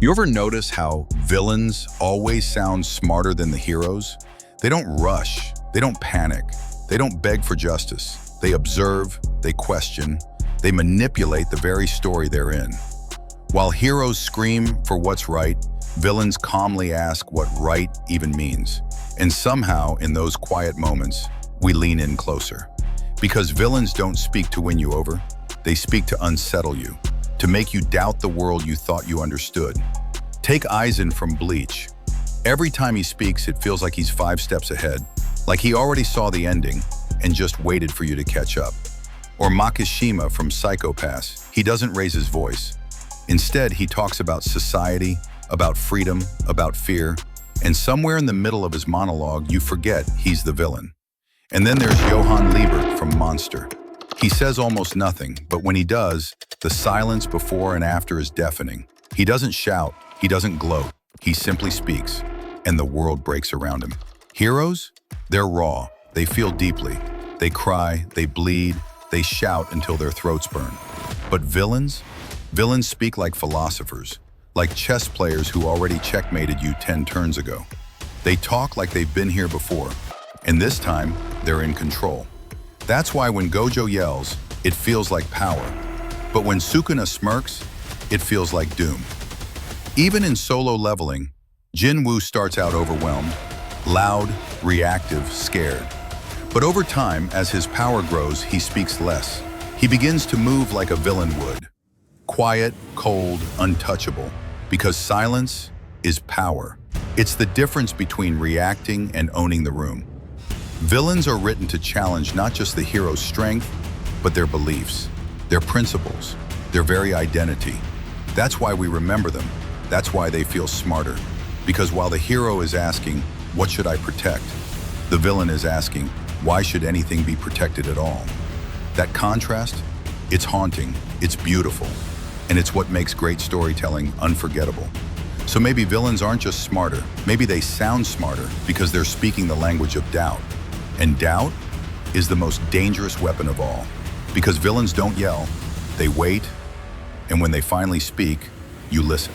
You ever notice how villains always sound smarter than the heroes? They don't rush, they don't panic, they don't beg for justice. They observe, they question, they manipulate the very story they're in. While heroes scream for what's right, villains calmly ask what right even means. And somehow, in those quiet moments, we lean in closer. Because villains don't speak to win you over, they speak to unsettle you, to make you doubt the world you thought you understood. Take Aizen from Bleach. Every time he speaks, it feels like he's 5 steps ahead, like he already saw the ending and just waited for you to catch up. Or Makishima from Psycho-Pass. He doesn't raise his voice. Instead, he talks about society, about freedom, about fear, and somewhere in the middle of his monologue, you forget he's the villain. And then there's Johan Liebert from Monster. He says almost nothing, but when he does, the silence before and after is deafening. He doesn't shout, he doesn't gloat, he simply speaks, and the world breaks around him. Heroes? They're raw, they feel deeply. They cry, they bleed, they shout until their throats burn. But villains? Villains speak like philosophers, like chess players who already checkmated you 10 turns ago. They talk like they've been here before, and this time, they're in control. That's why when Gojo yells, it feels like power. But when Sukuna smirks, it feels like doom. Even in solo leveling, Jinwoo starts out overwhelmed, loud, reactive, scared. But over time, as his power grows, he speaks less. He begins to move like a villain would. Quiet, cold, untouchable. Because silence is power. It's the difference between reacting and owning the room. Villains are written to challenge not just the hero's strength, but their beliefs, their principles, their very identity. That's why we remember them. That's why they feel smarter. Because while the hero is asking, what should I protect? The villain is asking, why should anything be protected at all? That contrast, it's haunting, it's beautiful, and it's what makes great storytelling unforgettable. So maybe villains aren't just smarter, maybe they sound smarter because they're speaking the language of doubt. And doubt is the most dangerous weapon of all. Because villains don't yell, they wait, and when they finally speak, you listen.